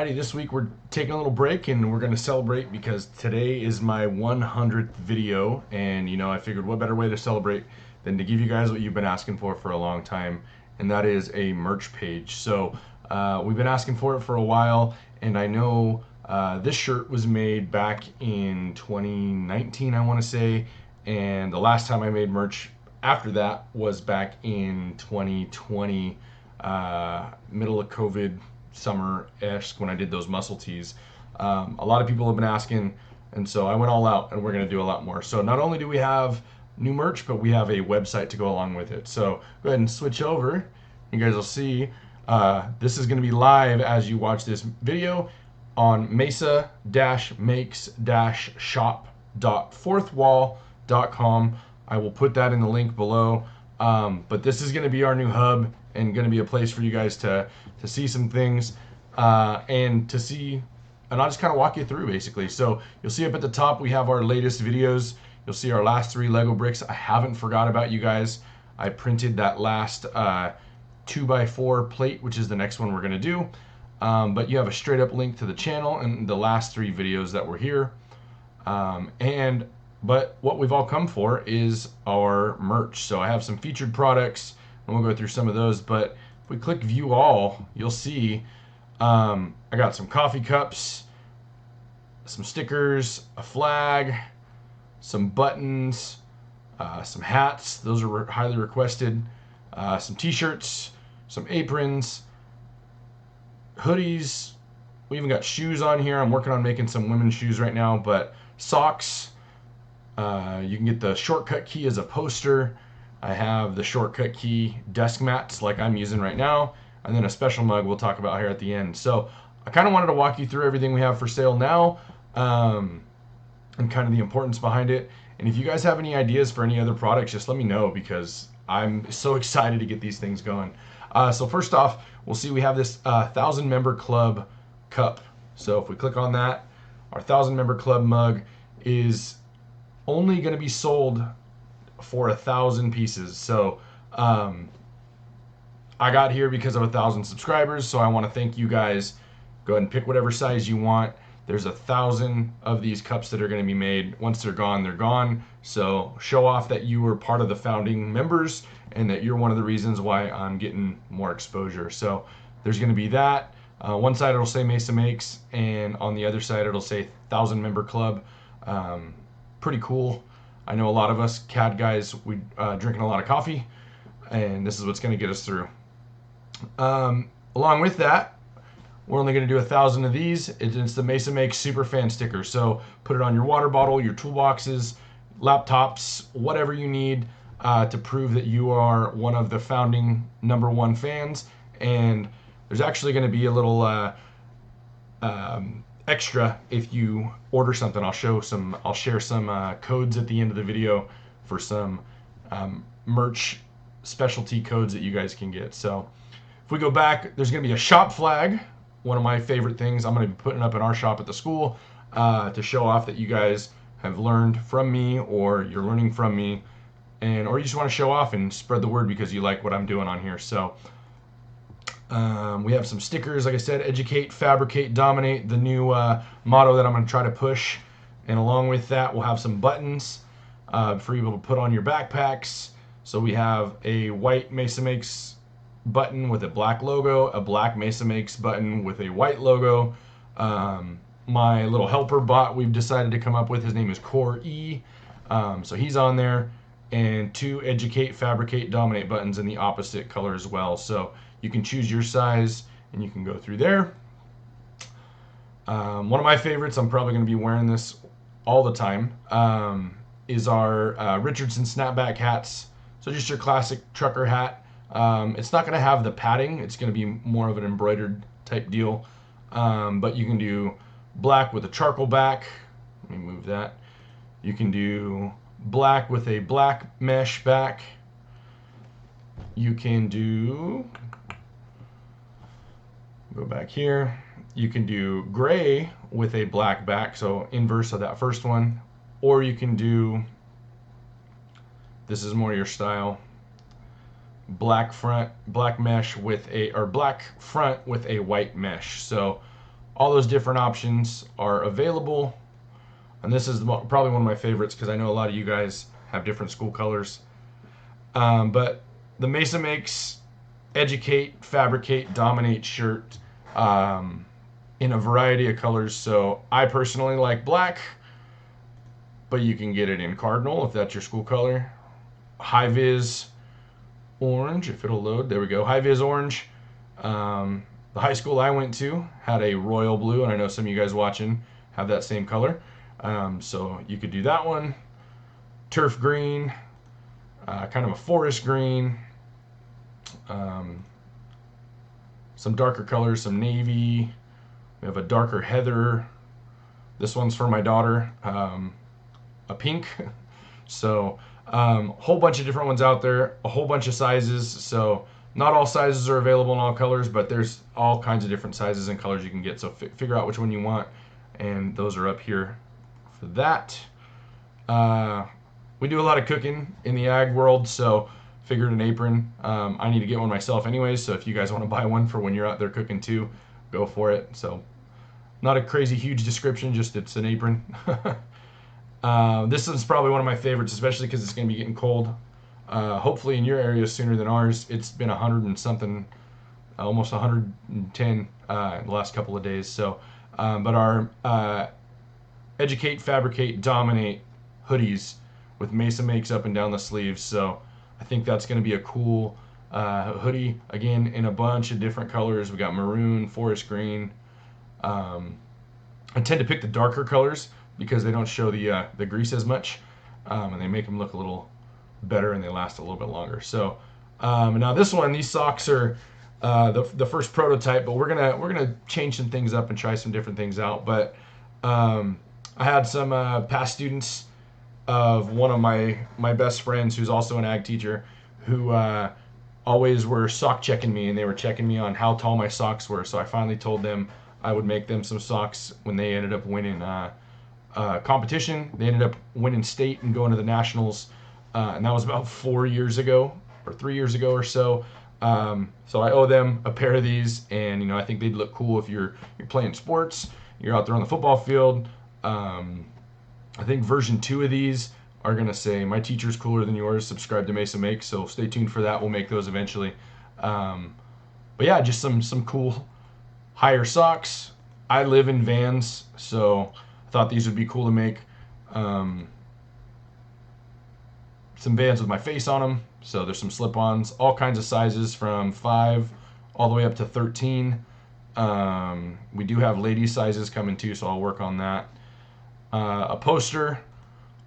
Alrighty, this week we're taking a little break and we're going to celebrate because today is my 100th video, and I figured what better way to celebrate than to give you guys what you've been asking for a long time, and that is a merch page. So we've been asking for it for a while, and I know this shirt was made back in 2019, I want to say, and the last time I made merch after that was back in 2020, middle of COVID, summer-esque, when I did those muscle tees. A lot of people have been asking, and so I went all out, and we're going to do a lot more. So not only do we have new merch, but we have a website to go along with it. So go ahead and switch over. You guys will see this is going to be live as you watch this video on mesa-makes-shop.fourthwall.com. I will put that in the link below. But this is going to be our new hub and going to be a place for you guys to see some things and I'll just kind of walk you through basically. So you'll see up at the top we have our latest videos. You'll see our last 3 Lego bricks. I haven't forgot about you guys. I printed that last 2x4 plate, which is the next one we're going to do. But you have a straight up link to the channel and the last 3 videos that were here. But what we've all come for is our merch. So I have some featured products, and we'll go through some of those. But if we click view all, you'll see I got some coffee cups, some stickers, a flag, some buttons, some hats. Those are highly requested. Some t-shirts, some aprons, hoodies. We even got shoes on here. I'm working on making some women's shoes right now, but socks. You can get the shortcut key as a poster. I have the shortcut key desk mats like I'm using right now, and then a special mug we'll talk about here at the end. So I kind of wanted to walk you through everything we have for sale now, and kind of the importance behind it. And if you guys have any ideas for any other products, just let me know, because I'm so excited to get these things going. So first off, we'll see we have this 1,000 member club cup. So if we click on that, our 1,000 member club mug is only going to be sold for 1,000 pieces. So I got here because of 1,000 subscribers, so I want to thank you guys. Go ahead and pick whatever size you want. There's 1,000 of these cups that are going to be made. Once they're gone, they're gone. So show off that you were part of the founding members and that you're one of the reasons why I'm getting more exposure. So there's going to be that. One side it'll say Mesa Makes, and on the other side it'll say 1,000 member club. Pretty cool. I know a lot of us CAD guys, we drinking a lot of coffee, and this is what's going to get us through. Along with that, we're only going to do 1,000 of these. It's the Mesa Makes Super Fan sticker. So put it on your water bottle, your toolboxes, laptops, whatever you need to prove that you are one of the founding #1 fans. And there's actually going to be a little extra if you order something. I'll share some codes at the end of the video for some merch specialty codes that you guys can get. So if we go back, there's going to be a shop flag, one of my favorite things. I'm going to be putting up in our shop at the school to show off that you guys have learned from me, or you're learning from me, or you just want to show off and spread the word because you like what I'm doing on here. So we have some stickers, like I said, educate, fabricate, dominate, the new motto that I'm going to try to push. And along with that, we'll have some buttons for you to put on your backpacks. So we have a white Mesa Makes button with a black logo, a black Mesa Makes button with a white logo. My little helper bot we've decided to come up with, his name is Core E. So he's on there. And 2 educate, fabricate, dominate buttons in the opposite color as well. So you can choose your size and you can go through there. One of my favorites, I'm probably going to be wearing this all the time, is our Richardson snapback hats. So just your classic trucker hat. It's not going to have the padding. It's going to be more of an embroidered type deal. But you can do black with a charcoal back. Let me move that. You can do black with a black mesh back. You can do, go back here, you can do gray with a black back, so inverse of that first one, or you can do, this is more your style, black front, black mesh with a, or black front with a white mesh. So all those different options are available. And this is probably one of my favorites because I know a lot of you guys have different school colors. But the MesaMakes Educate, Fabricate, Dominate shirt in a variety of colors. So I personally like black, but you can get it in cardinal if that's your school color. High vis orange, if it'll load. There we go. High vis orange. The high school I went to had a royal blue, and I know some of you guys watching have that same color. So you could do that one. Turf green, kind of a forest green. Some darker colors, some navy. We have a darker heather. This one's for my daughter, a pink. So whole bunch of different ones out there, a whole bunch of sizes. So not all sizes are available in all colors, but there's all kinds of different sizes and colors you can get. So figure out which one you want, and those are up here for that. We do a lot of cooking in the ag world, so figured an apron. I need to get one myself anyways, so if you guys want to buy one for when you're out there cooking too, go for it. So not a crazy huge description, just it's an apron. This is probably one of my favorites, especially because it's going to be getting cold. Hopefully in your area sooner than ours. It's been 100 and something, almost 110 in the last couple of days. So, but our Educate, Fabricate, Dominate hoodies with MesaMakes up and down the sleeves. So I think that's going to be a cool hoodie. Again, in a bunch of different colors. We got maroon, forest green. I tend to pick the darker colors because they don't show the grease as much, and they make them look a little better and they last a little bit longer. So now this one, these socks are the first prototype, but we're gonna change some things up and try some different things out. But I had some past students of one of my best friends who's also an ag teacher who always were sock checking me, and they were checking me on how tall my socks were. So I finally told them I would make them some socks when they ended up winning competition. They ended up winning state and going to the nationals, and that was about 4 years ago or 3 years ago or so. So I owe them a pair of these, and I think they'd look cool if you're playing sports, you're out there on the football field. I think version 2 of these are gonna say my teacher's cooler than yours. Subscribe to MesaMakes, so stay tuned for that. We'll make those eventually. But yeah, just some cool higher socks. I live in Vans, so I thought these would be cool to make. Some Vans with my face on them. So there's some slip-ons, all kinds of sizes from 5 all the way up to 13. We do have ladies sizes coming too, so I'll work on that. A poster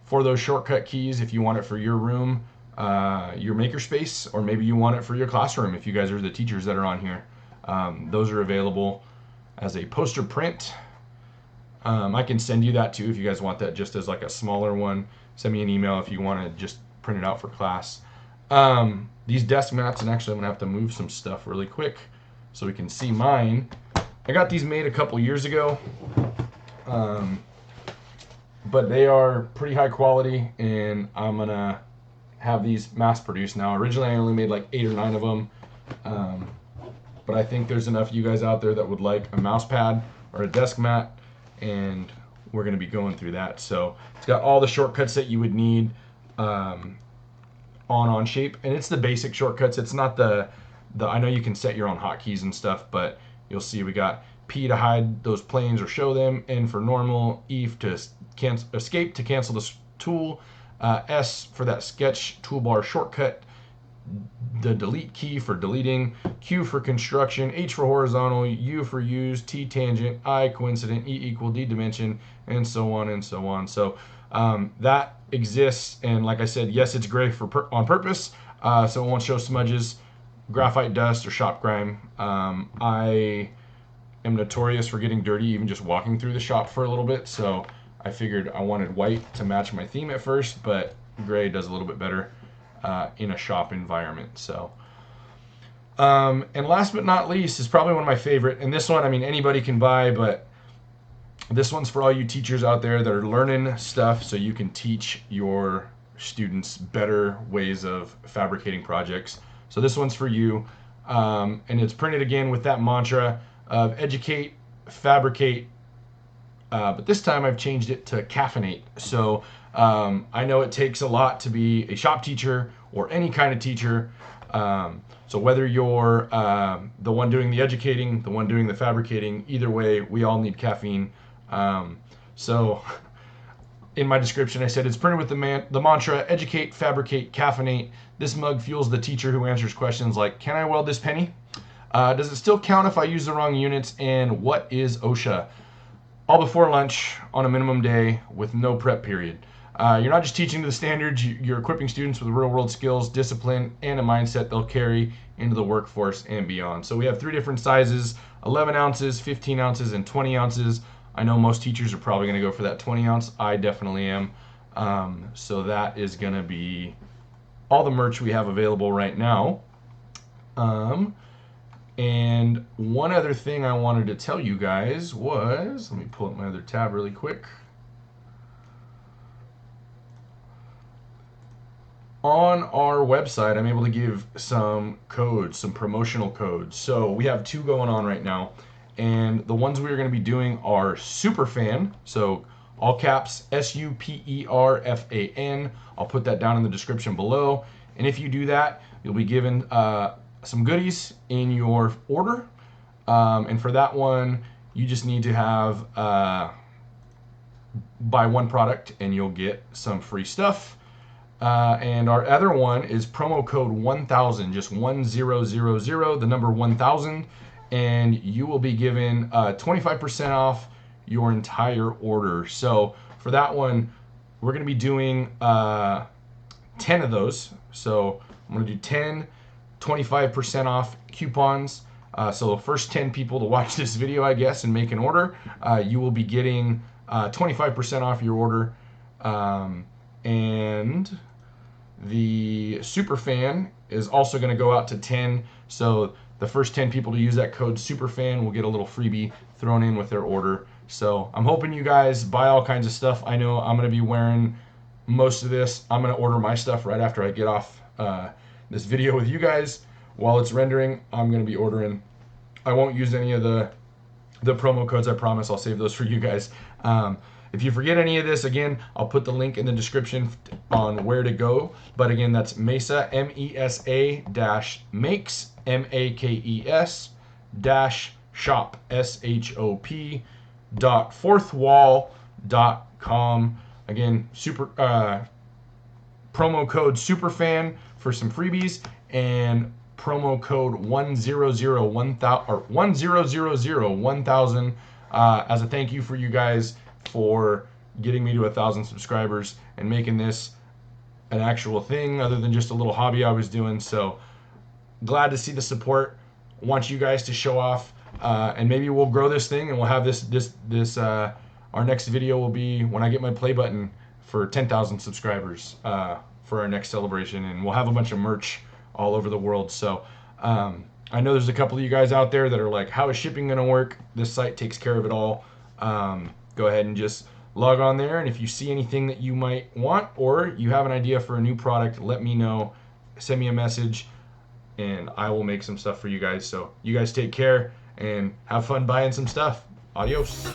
for those shortcut keys if you want it for your room, your makerspace, or maybe you want it for your classroom if you guys are the teachers that are on here. Those are available as a poster print. I can send you that too if you guys want that just as like a smaller one. Send me an email if you want to just print it out for class. These desk mats, and actually I'm gonna have to move some stuff really quick so we can see mine. I got these made a couple years ago, but they are pretty high quality, and I'm gonna have these mass produced now. Originally I only made like 8 or 9 of them, but I think there's enough of you guys out there that would like a mouse pad or a desk mat, and we're gonna be going through that. So it's got all the shortcuts that you would need on Onshape, and it's the basic shortcuts. It's not the I know you can set your own hotkeys and stuff, but you'll see we got P to hide those planes or show them, N for normal, E to escape to cancel this tool, S for that sketch toolbar shortcut, the delete key for deleting, Q for construction, H for horizontal, U for use, T tangent, I coincident, E equal, D dimension, and so on and so on. So that exists, and like I said, yes, it's gray on purpose, so it won't show smudges, graphite dust, or shop grime. I am notorious for getting dirty even just walking through the shop for a little bit, so I figured I wanted white to match my theme at first, but gray does a little bit better in a shop environment. So, and last but not least is probably one of my favorite, and this one, I mean, anybody can buy, but this one's for all you teachers out there that are learning stuff so you can teach your students better ways of fabricating projects. So this one's for you, and it's printed again with that mantra of educate, Fabricate, but this time I've changed it to caffeinate. So I know it takes a lot to be a shop teacher or any kind of teacher. So whether you're the one doing the educating, the one doing the fabricating, either way, we all need caffeine. So in my description, I said it's printed with the mantra, educate, fabricate, caffeinate. This mug fuels the teacher who answers questions like, can I weld this penny? Does it still count if I use the wrong units? And what is OSHA? All before lunch on a minimum day with no prep period. You're not just teaching to the standards, you're equipping students with real world skills, discipline, and a mindset they'll carry into the workforce and beyond. So we have 3 different sizes, 11 ounces, 15 ounces, and 20 ounces. I know most teachers are probably going to go for that 20 ounce. I definitely am. So that is going to be all the merch we have available right now. And one other thing I wanted to tell you guys was, let me pull up my other tab really quick. On our website, I'm able to give some codes, some promotional codes. So we have 2 going on right now. And the ones we're going to be doing are Superfan. So all caps, SUPERFAN. I'll put that down in the description below. And if you do that, you'll be given some goodies in your order. And for that one, you just need to have buy 1 product and you'll get some free stuff. And our other one is promo code 1000, just 1000, the number 1000, and you will be given 25% off your entire order. So for that one, we're going to be doing 10 of those. So I'm going to do 10 25% off coupons. So the first 10 people to watch this video, I guess, and make an order, you will be getting 25% off your order. And the Superfan is also going to go out to 10. So the first 10 people to use that code Superfan will get a little freebie thrown in with their order. So I'm hoping you guys buy all kinds of stuff. I know I'm going to be wearing most of this. I'm going to order my stuff right after I get off this video with you guys. While it's rendering, I'm going to be ordering. I won't use any of the promo codes, I promise. I'll save those for you guys. If you forget any of this, again, I'll put the link in the description on where to go. But again, that's Mesa, MESA -makes, MAKES -shop, SHOP .fourthwall.com. Again, promo code Superfan for some freebies, and promo code 1000 as a thank you for you guys for getting me to 1,000 subscribers and making this an actual thing other than just a little hobby I was doing. So glad to see the support. Want you guys to show off, and maybe we'll grow this thing, and we'll have this our next video will be when I get my play button for 10,000 subscribers for our next celebration, and we'll have a bunch of merch all over the world. So I know there's a couple of you guys out there that are like, how is shipping going to work? This site takes care of it all. Go ahead and just log on there, and if you see anything that you might want or you have an idea for a new product, let me know. Send me a message and I will make some stuff for you guys. So you guys take care and have fun buying some stuff. Adios.